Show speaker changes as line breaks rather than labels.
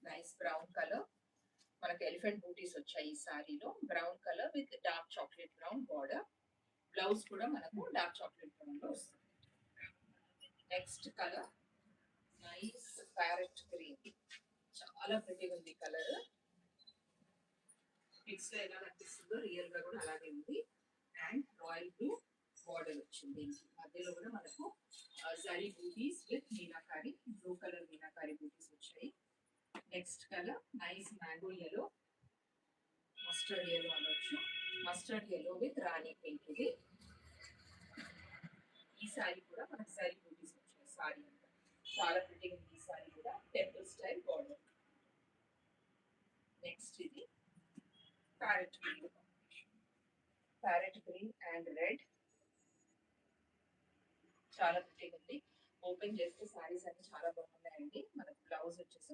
Nice brown colour. మనకి elephant బూటీస్ వచ్చాయి ఈ సారీలో. Brown colour with dark chocolate brown border. Blouse కూడా మనకు డార్క్ చాక్లెట్ బ్రౌన్ లో వస్తుంది. Next colour nice parrot green. చాలా ప్రిటీగా ఉంది కలర్. పిక్స్ లో ఎలా కనిపిస్తుందో రియల్ గా కూడా అలాగే ఉంది. అండ్ రాయల్ బ్లూ బార్డర్ వచ్చింది. మధ్యలో కూడా మనకు జరీ బూటీస్ with meenakari, blue colour meenakari బూటీస్ వచ్చాయి. Next colour nice mango yellow, mustard yellow అనొచ్చు. Mustard yellow with rani pink. ఇది ఈ సారీ కూడా మనకు జరీ బూటీస్ వచ్చాయి. సారీ అంతా చాలా ప్రిటీగా ఉంది. ఈ సారీ కూడా టెంపుల్ స్టైల్ బార్డర్. నెక్స్ట్ ఇది parrot green, parrot green and red. చాలా ప్రిటీగా ఉంది. ఓపెన్ చేస్తే సారీస్ అన్ని చాలా బాగున్నాయండి. మనకు బ్లౌజ్ వచ్చేసి